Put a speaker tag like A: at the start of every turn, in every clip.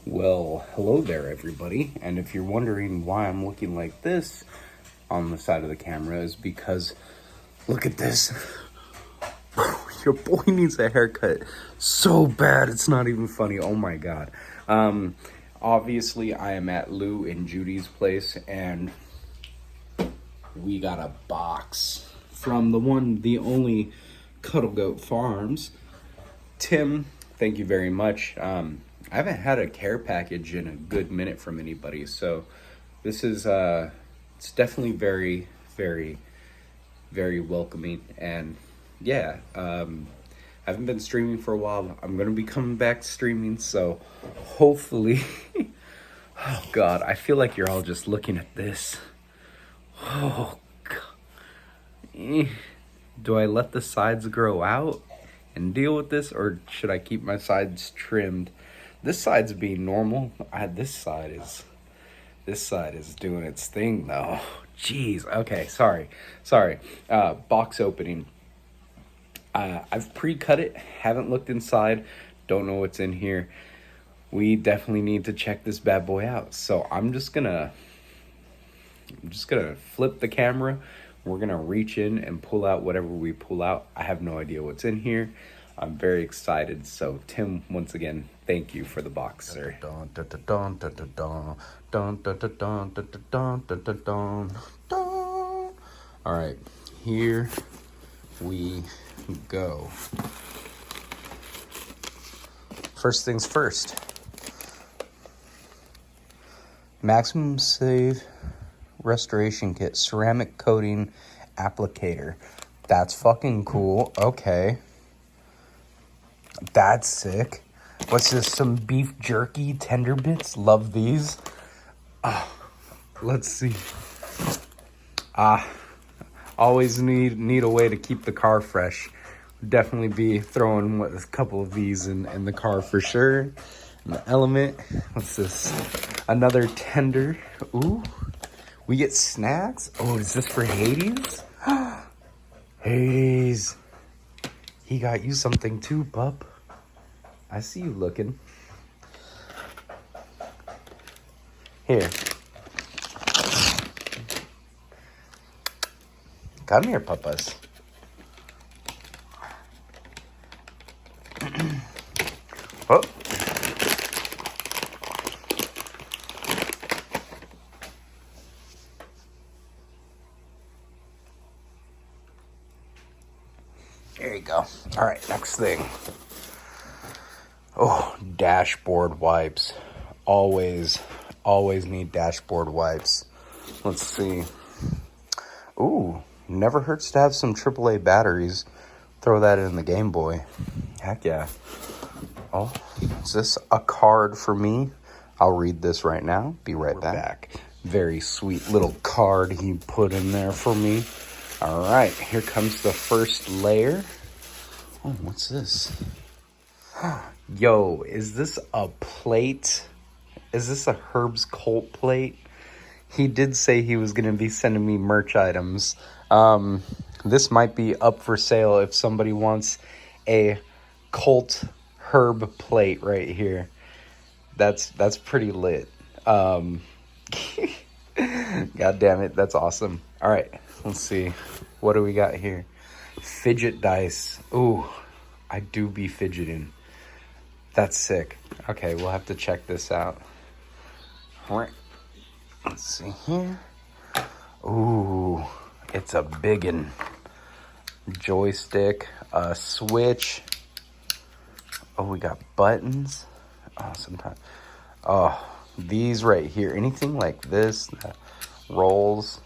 A: Well, hello there, everybody. And if you're wondering why I'm looking like this on the side of the camera, is because look at this. Your boy needs a haircut so bad, it's not even funny. Oh my god. Obviously, I am at Lou and Judy's place, and we got a box from the only Cuddle Goat Farms. Tim, thank you very much. I haven't had a care package in a good minute from anybody, so this is it's definitely very, very, very welcoming. And yeah, I haven't been streaming for a while. I'm gonna be coming back streaming, so hopefully. Oh god, I feel like you're all just looking at this. Oh god. Do I let the sides grow out and deal with this, or should I keep my sides trimmed? This side's being normal. This side is doing its thing though. Jeez. Okay, sorry. Box opening. I've pre-cut it, haven't looked inside, don't know what's in here. We definitely need to check this bad boy out. So I'm just gonna flip the camera. We're gonna reach in and pull out whatever we pull out. I have no idea what's in here. I'm very excited. So Tim, once again, thank you for the box, sir. All right, here we go. First things first. Maximum Save Restoration Kit, ceramic coating applicator. That's fucking cool. Okay. That's sick. What's this? Some beef jerky tender bits? Love these. Let's see. Always need a way to keep the car fresh. Definitely be throwing a couple of these in the car for sure. And the Element. What's this? Another tender. Ooh. We get snacks. Oh, is this for Hades? Hades. He got you something too, pup. I see you looking. Here. Come here, papas. Oh. There you go. All right, next thing. Oh, dashboard wipes. Always need dashboard wipes. Let's see. Ooh, never hurts to have some AAA batteries. Throw that in the Game Boy. Heck yeah. Oh, is this a card for me? I'll read this right now. Be right back. Very sweet little card he put in there for me. All right, here comes the first layer. Oh, what's this? Yo, is this a plate? Is this a Herbs cult plate? He did say he was going to be sending me merch items. This might be up for sale if somebody wants a cult herb plate right here. That's pretty lit. God damn it, that's awesome. All right, let's see. What do we got here? Fidget dice. Ooh, I do be fidgeting. That's sick. Okay, we'll have to check this out. All right. Let's see here. Ooh, it's a biggin. Joystick, a switch. Oh, we got buttons. Oh, sometimes. Oh, these right here. Anything like this that rolls.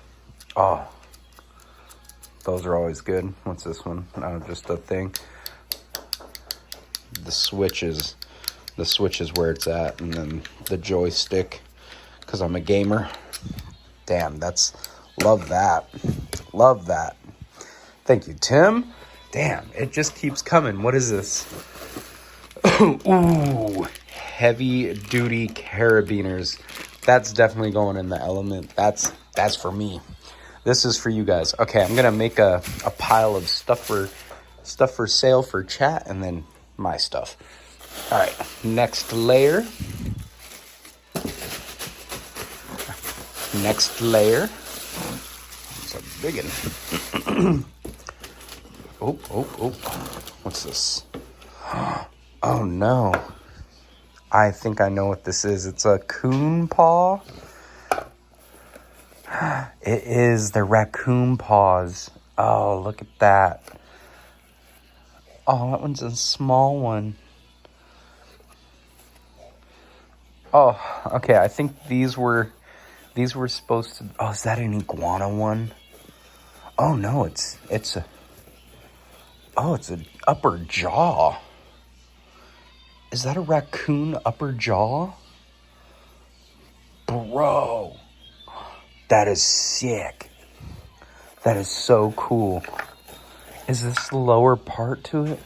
A: Oh, those are always good. What's this one? Oh, just a thing. The switch is where it's at, and then the joystick, because I'm a gamer. Damn, love that. Love that. Thank you, Tim. Damn, it just keeps coming. What is this? Ooh, heavy duty carabiners. That's definitely going in the Element. That's for me. This is for you guys. Okay, I'm gonna make a pile of stuff for sale for chat, and then my stuff. All right, next layer. Next layer. It's a big one. Oh. What's this? Oh no. I think I know what this is. It's a coon paw. It is the raccoon paws. Oh, look at that. Oh, that one's a small one. Oh, okay. I think these were supposed to. Oh, is that an iguana one? Oh no, it's a. Oh, it's an upper jaw. Is that a raccoon upper jaw? Bro, that is sick. That is so cool. Is this the lower part to it?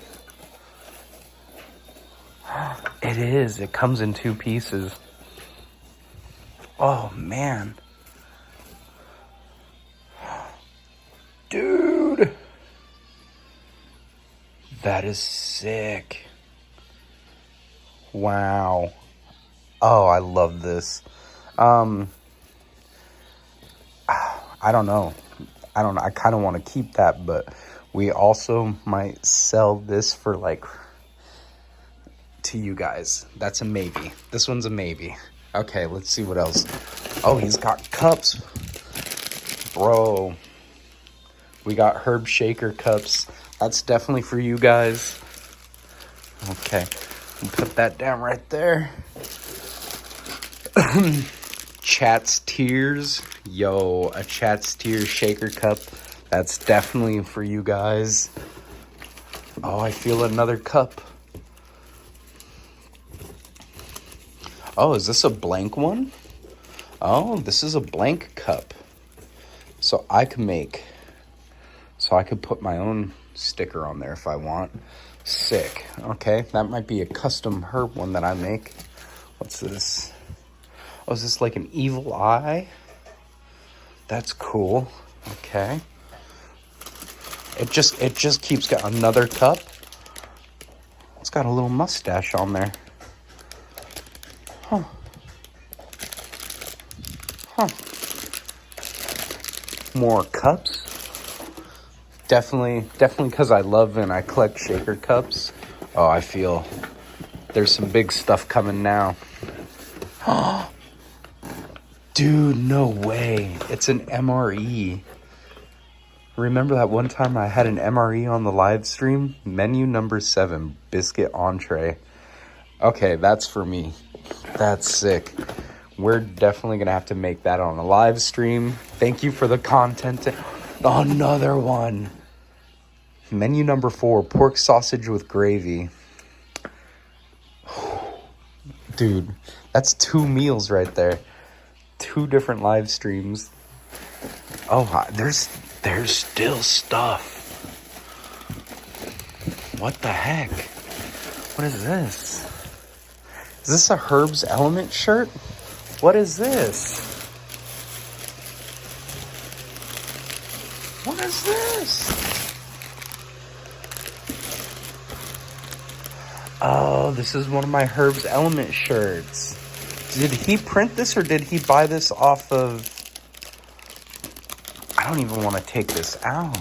A: It is. It comes in 2 pieces. Oh, man. Dude. That is sick. Wow. Oh, I love this. I don't know. I kind of want to keep that, but we also might sell this for like to you guys. That's a maybe. This one's a maybe. Okay, let's see what else. Oh, he's got cups. Bro. We got herb shaker cups. That's definitely for you guys. Okay. We'll put that down right there. Chat's Tears. Yo, a Chat's Tears shaker cup. That's definitely for you guys. Oh, I feel another cup. Oh, is this a blank one? Oh, this is a blank cup. So I could put my own sticker on there if I want. Sick. Okay, that might be a custom herb one that I make. What's this? Oh, is this like an evil eye? That's cool. Okay. It just keeps got another cup. It's got a little mustache on there. Huh. More cups. Definitely because I love and I collect shaker cups. Oh, I feel there's some big stuff coming now. Dude, no way. It's an MRE. Remember that one time I had an MRE on the live stream? Menu number 7, biscuit entree. Okay, that's for me. That's sick. We're definitely going to have to make that on a live stream. Thank you for the content. Another one. Menu number 4, pork sausage with gravy. Dude, that's 2 meals right there. 2 different live streams. Oh, there's still stuff. What the heck? What is this? Is this a HerbsElement shirt? What is this? What is this? Oh, this is one of my HerbsElement shirts. Did he print this or did he buy this off of... I don't even want to take this out.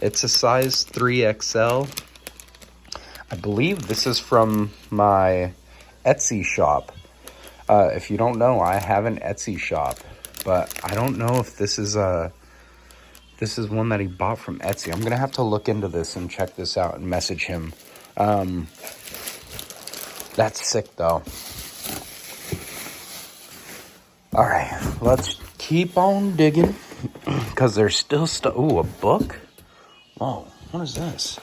A: It's a size 3XL. I believe this is from my Etsy shop. If you don't know, I have an Etsy shop, but I don't know if this is one that he bought from Etsy. I'm gonna have to look into this and check this out and message him. That's sick though. All right, let's keep on digging because there's still stuff. Ooh, a book? Whoa, what is this?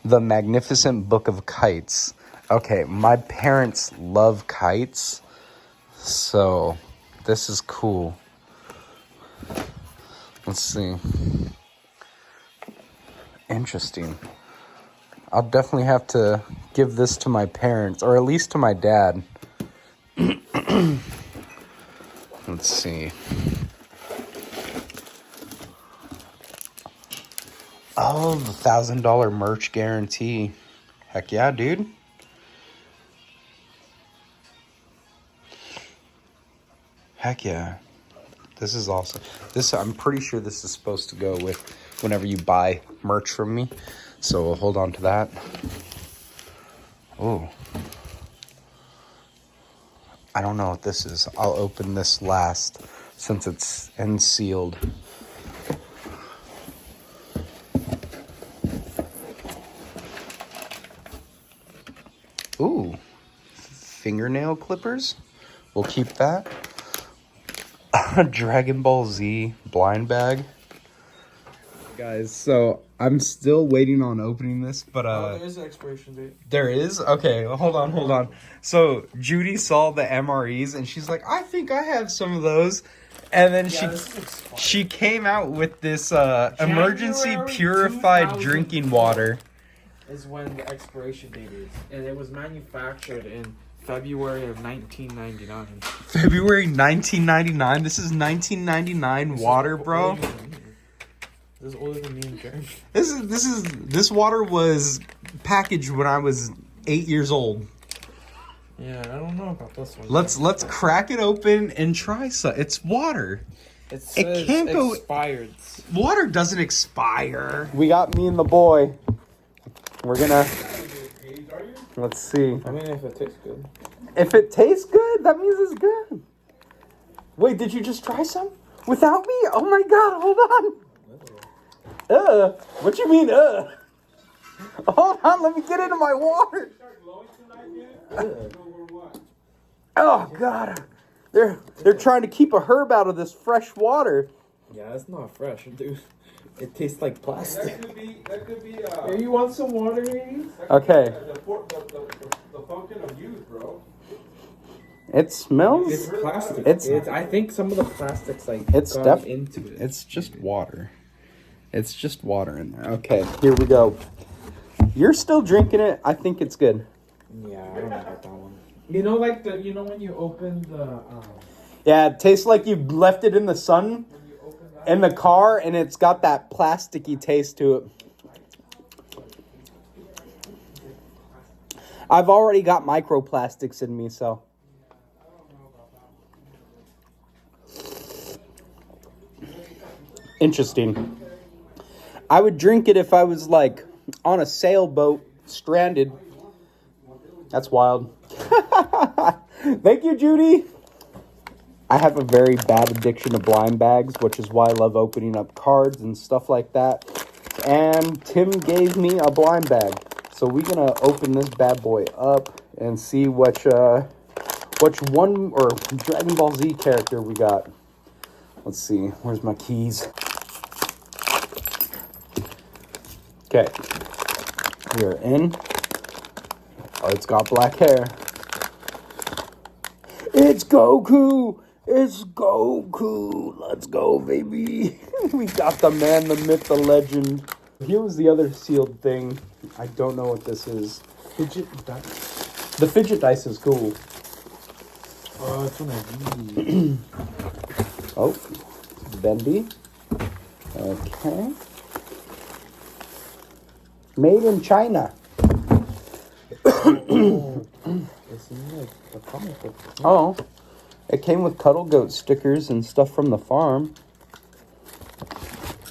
A: The Magnificent Book of Kites. Okay, my parents love kites, so this is cool. Let's see. Interesting. I'll definitely have to give this to my parents, or at least to my dad. Let's see. Oh, the $1,000 merch guarantee. Heck yeah, dude. Heck yeah. This is awesome. This, I'm pretty sure this is supposed to go with whenever you buy merch from me. So we'll hold on to that. Oh. I don't know what this is. I'll open this last since it's unsealed. Ooh. Fingernail clippers. We'll keep that. Dragon Ball Z blind bag. Guys, so I'm still waiting on opening this, but
B: there is an expiration date.
A: There is? Okay, well, hold on. So Judy saw the MREs and she's like, I think I have some of those. And then she came out with this emergency purified drinking water.
B: Is when the expiration date is, and it was manufactured in February of 1999.
A: February 1999. This is 1999 water, bro.
B: This is older than me and Jeremy.
A: This water was packaged when I was 8 years old.
B: Yeah, I don't know about this one.
A: Let's crack it open and try some. It's water.
B: It can't go expired.
A: Water doesn't expire. We got me and the boy. We're gonna. Let's see.
B: I mean, if it tastes good.
A: If it tastes good, that means it's good. Wait, did you just try some without me? Oh my god! Hold on. What you mean, Hold on, let me get into my water. Oh god, they're trying to keep a herb out of this fresh water.
B: Yeah, it's not fresh, dude. It tastes like plastic.
C: That could be.
B: Here, you want some water, maybe?
A: Okay.
C: The function of use, bro.
A: It smells.
B: It's plastic.
A: It's
B: I think some of the plastics
A: it's
B: gone into it.
A: It's just water. It's just water in there. Okay, here we go. You're still drinking it. I think it's good.
B: Yeah, I don't know about that one. You know, like when you open the.
A: Yeah, it tastes like you left it in the sun in the car, and it's got that plasticky taste to it. I've already got microplastics in me, so. Interesting. I would drink it if I was like on a sailboat, stranded. That's wild. Thank you, Judy. I have a very bad addiction to blind bags, which is why I love opening up cards and stuff like that. And Tim gave me a blind bag. So we're going to open this bad boy up and see which one or Dragon Ball Z character we got. Let's see. Where's my keys? Okay. We are in. Oh, it's got black hair. It's Goku! It's Goku! Let's go, baby! We got the man, the myth, the legend. Here was the other sealed thing. I don't know what this is.
B: Fidget dice.
A: The fidget dice is cool.
B: Oh, it's one of these.
A: Oh, bendy. Okay. Made in China.
B: It seems like a comic book.
A: Oh, it came with Cuddle Goat stickers and stuff from the farm.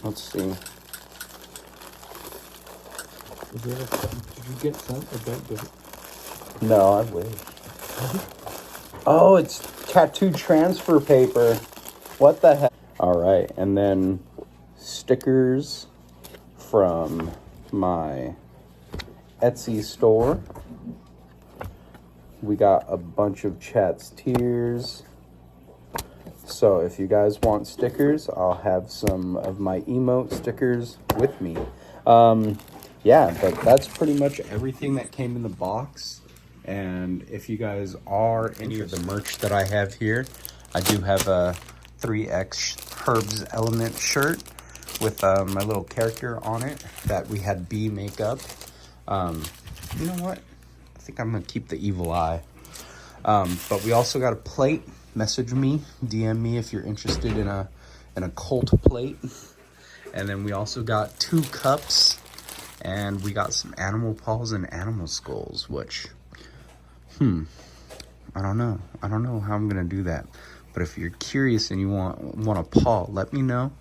A: Let's see.
B: Did you get sent a dead goat?
A: No, I wish. Oh, it's tattooed transfer paper. What the heck? All right, and then stickers from my Etsy store. We got a bunch of Chat's Tears. So if you guys want stickers, I'll have some of my emote stickers with me. Yeah, but that's pretty much everything that came in the box. And if you guys are any of the merch that I have here, I do have a 3X HerbsElement shirt with my little character on it that we had B make up. You know what? I think I'm gonna keep the evil eye. But we also got a plate. Message me, DM me if you're interested in a cult plate. And then we also got 2 cups, and we got some animal paws and animal skulls, which I don't know how I'm gonna do that. But if you're curious and you want a paw, let me know.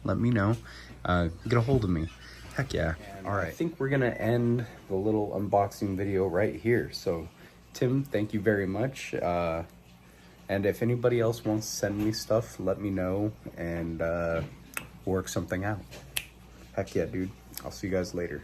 A: Get a hold of me. Heck yeah. All right, I think we're gonna end the little unboxing video right here. So Tim, thank you very much. And if anybody else wants to send me stuff, let me know, and work something out. Heck yeah, dude. I'll see you guys later.